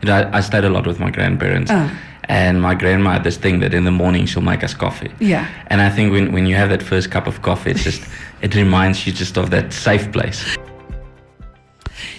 I stayed a lot with my grandparents. And my grandma had this thing that in the morning she'll make us coffee. Yeah. And I think when you have that first cup of coffee, it reminds you just of that safe place.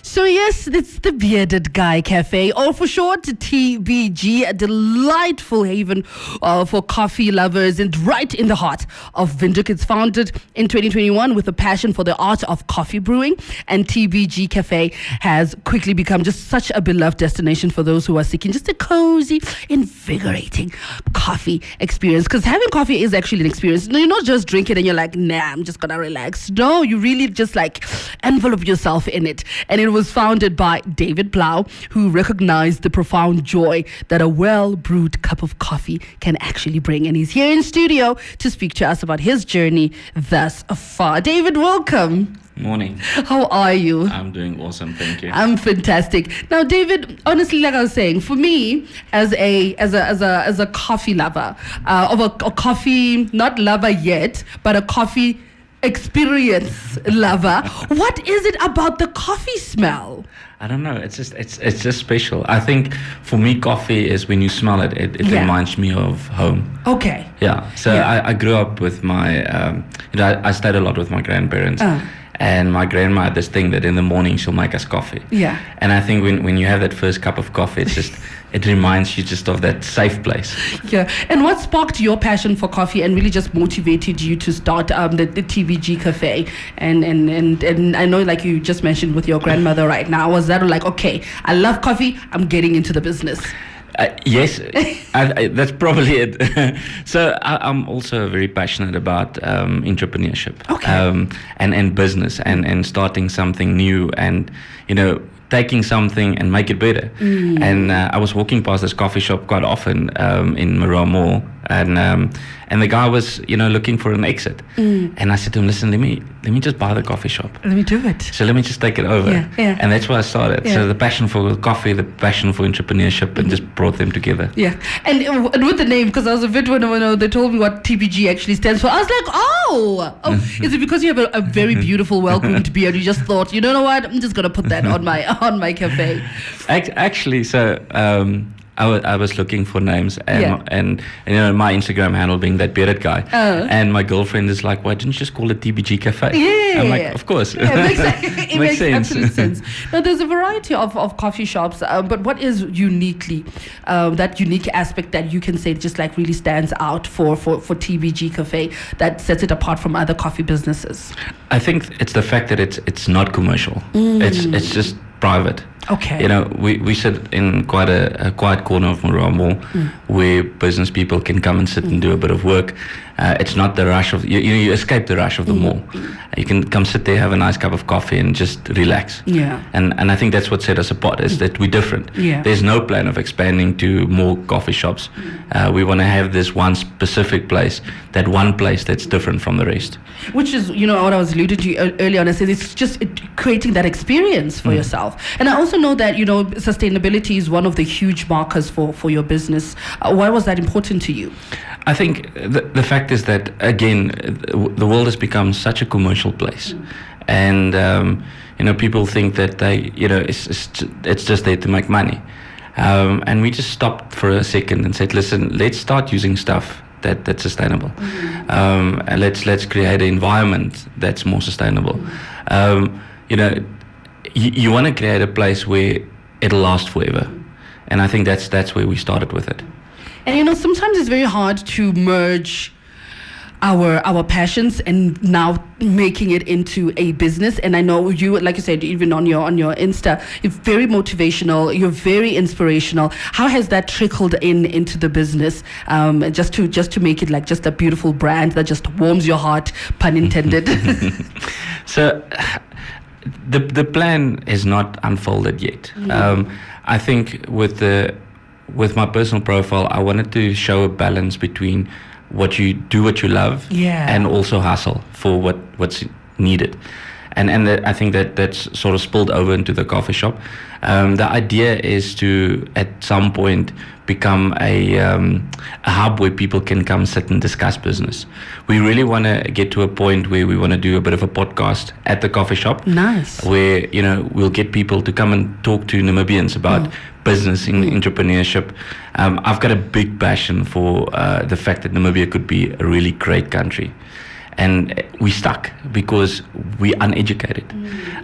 So yes, it's the Bearded Guy Cafe, or for short, TBG, a delightful haven for coffee lovers and right in the heart of Windhoek. It's founded in 2021 with a passion for the art of coffee brewing, and TBG Cafe has quickly become just such a beloved destination for those who are seeking just a cozy, invigorating coffee experience. Because having coffee is actually an experience. You not just drink it and you're like, nah, I'm just gonna relax. No, you really just like envelope yourself in it. And it was founded by Dawid Blaauw, who recognized the profound joy that a well-brewed cup of coffee can actually bring. And he's here in studio to speak to us about his journey thus far. Dawid, welcome. Morning. How are you? I'm doing awesome, thank you. I'm fantastic. Now, Dawid, honestly, like I was saying, for me, as a coffee lover, of a coffee, not lover yet, but a coffee experience lover, what is it about the coffee smell? I don't know. It's just special. I think for me, coffee is when you smell it, it reminds me of home. Okay. Yeah. So I grew up with my, I stayed a lot with my grandparents. And my grandma had this thing that in the morning she'll make us coffee. Yeah. And I think when you have that first cup of coffee, it reminds you just of that safe place. Yeah. And what sparked your passion for coffee and really just motivated you to start the TBG Cafe? And I know, like you just mentioned with your grandmother right now, was that like, okay, I love coffee, I'm getting into the business? Yes, that's probably it. So I'm also very passionate about entrepreneurship, and business and starting something new and, taking something and make it better. And I was walking past this coffee shop quite often in Maroa Mall, and the guy was, looking for an exit. And I said to him, listen, let me just buy the coffee shop. Let me do it. So let me just take it over. Yeah. And that's where I started. So the passion for coffee, the passion for entrepreneurship, and just brought them together. Yeah. And with the name, because I was a bit when they told me what TBG actually stands for, I was like, oh, is it because you have a very beautiful, well-groomed beard? You just thought, you know what, I'm just going to put that on my cafe. Actually, so I was looking for names, and my Instagram handle being that bearded guy, and my girlfriend is like, why didn't you just call it TBG Cafe? Yeah, I'm like, of course. It makes absolute sense. Now, there's a variety of coffee shops, but what is uniquely that unique aspect that you can say just like really stands out for TBG Cafe that sets it apart from other coffee businesses? I think it's the fact that it's not commercial. It's just private. Okay. We sit in quite a quiet corner of Maroa Mall where business people can come and sit and do a bit of work. It's not the rush of, you escape the rush of the mall. You can come sit there, have a nice cup of coffee and just relax. Yeah. And I think that's what set us apart, is that we're different. Yeah. There's no plan of expanding to more coffee shops. We want to have this one specific place, that one place that's different from the rest. Which is, what I was alluding to earlier on. I said it's just creating that experience for yourself. And I also know that, sustainability is one of the huge markers for your business. Why was that important to you? I think the fact is that, again, the world has become such a commercial place. And, people think that it's just there to make money. And we just stopped for a second and said, listen, let's start using stuff that's sustainable. And let's create an environment that's more sustainable. You want to create a place where it'll last forever. And I think that's where we started with it. And sometimes it's very hard to merge our passions and now making it into a business. And I know you, like you said, even on your Insta, you're very motivational, you're very inspirational. How has that trickled into the business, just to make it like just a beautiful brand that just warms your heart, pun intended? So the plan is not unfolded yet. I think with my personal profile, I wanted to show a balance between what you love and also hustle for what's needed. I think that's sort of spilled over into the coffee shop. The idea is to, at some point, become a hub where people can come sit and discuss business. We really want to get to a point where we want to do a bit of a podcast at the coffee shop. Nice. Where, we'll get people to come and talk to Namibians about business and entrepreneurship. I've got a big passion for the fact that Namibia could be a really great country. And we stuck because we're uneducated.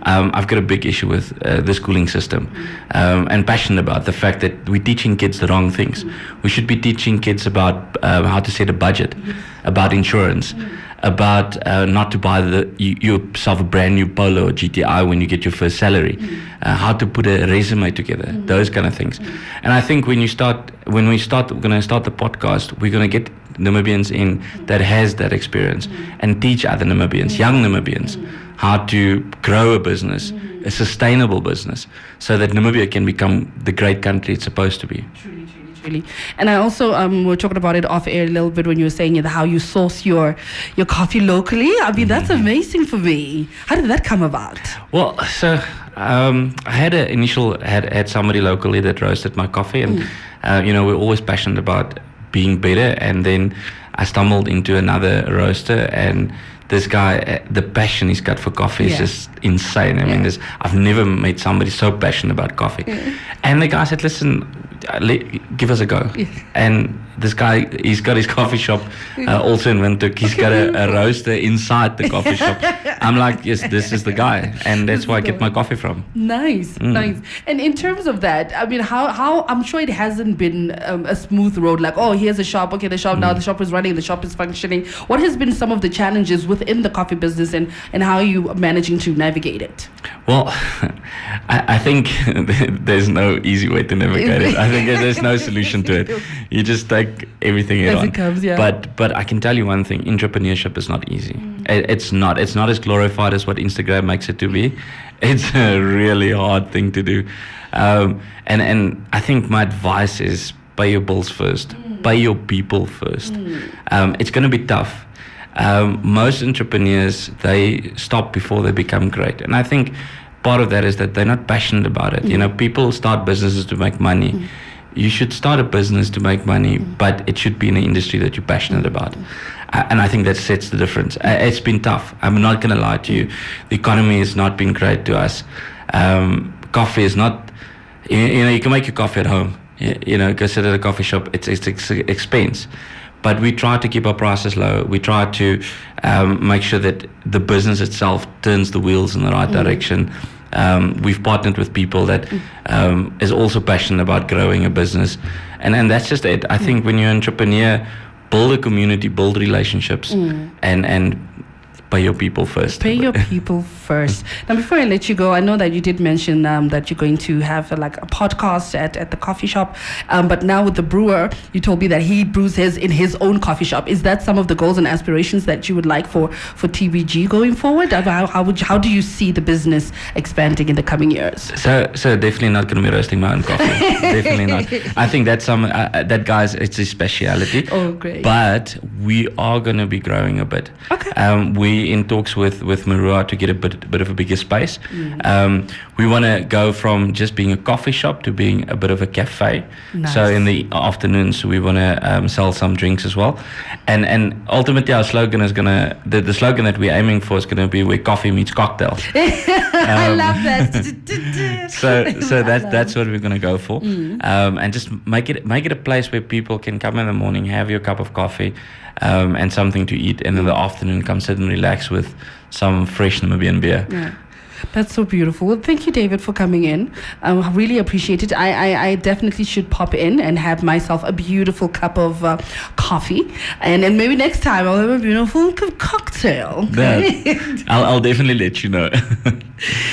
I've got a big issue with the schooling system, and passionate about the fact that we're teaching kids the wrong things. We should be teaching kids about how to set a budget, about insurance, about not to buy yourself a brand new Polo or GTI when you get your first salary, how to put a resume together, those kind of things. And I think when we're going to start the podcast, we're going to get Namibians in that has that experience and teach other Namibians, young Namibians, how to grow a business, a sustainable business, so that Namibia can become the great country it's supposed to be. Truly. And I also we're talking about it off air a little bit when you were saying how you source your coffee locally. I mean, that's amazing for me. How did that come about? Well, so I had somebody locally that roasted my coffee, and we're always passionate about being better. And then I stumbled into another roaster, and this guy, the passion he's got for coffee is just insane. I mean, I've never met somebody so passionate about coffee. And the guy said, listen, give us a go. And this guy, he's got his coffee shop also in Windhoek. He's got a roaster inside the coffee shop. I'm like, yes, this is the guy. And that's where I get my coffee from. Nice. And in terms of that, I mean, how I'm sure it hasn't been a smooth road, like, oh, here's a shop. Okay, the shop now, the shop is running, the shop is functioning. What has been some of the challenges within the coffee business, and how are you managing to navigate it? Well, I think there's no easy way to navigate it. I think there's no solution to it. You just take everything as it comes, But I can tell you one thing: entrepreneurship is not easy. It's not as glorified as what Instagram makes it to be. It's a really hard thing to do. And I think my advice is pay your bills first, pay your people first. It's going to be tough. Most entrepreneurs, they stop before they become great, and I think part of that is that they're not passionate about it. People start businesses to make money. You should start a business to make money, but it should be in an industry that you're passionate about. And I think that sets the difference. It's been tough. I'm not going to lie to you. The economy has not been great to us. Coffee is not, you can make your coffee at home. Go sit at a coffee shop. It's expense. But we try to keep our prices low. We try to make sure that the business itself turns the wheels in the right direction. We've partnered with people that is also passionate about growing a business. And that's just it. I think when you're an entrepreneur, build a community, build relationships, and pay your people first. Pay your people first. Now, before I let you go, I know that you did mention that you're going to have a podcast at the coffee shop. But now with the brewer, you told me that he brews his in his own coffee shop. Is that some of the goals and aspirations that you would like for TBG going forward? How do you see the business expanding in the coming years? So definitely not going to be roasting my own coffee. Definitely not. I think that's that guy's, it's his speciality. Oh, great. But we are going to be growing a bit. Okay. We in talks with Marua to get a bit of a bigger space. We want to go from just being a coffee shop to being a bit of a cafe. Nice. So in the afternoons we want to sell some drinks as well, and ultimately our slogan is the slogan that we're aiming for is gonna be where coffee meets cocktail. I love that. So that's what we're gonna go for, and just make it a place where people can come in the morning, have your cup of coffee, and something to eat, and in the afternoon come sit and relax with some fresh Namibian beer. Yeah. That's so beautiful. Well, thank you, David, for coming in. I really appreciate it. I definitely should pop in and have myself a beautiful cup of coffee. And then maybe next time I'll have a beautiful cocktail. Okay? I'll definitely let you know.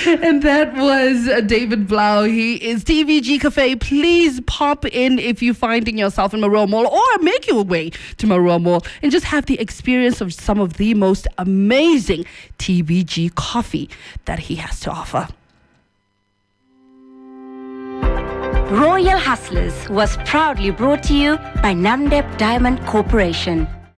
And that was Dawid Blaauw. He is TBG Café. Please pop in if you're finding yourself in Marua Mall, or make your way to Marua Mall and just have the experience of some of the most amazing TBG coffee that he has to offer. Royal Hustlers was proudly brought to you by Namdeb Diamond Corporation.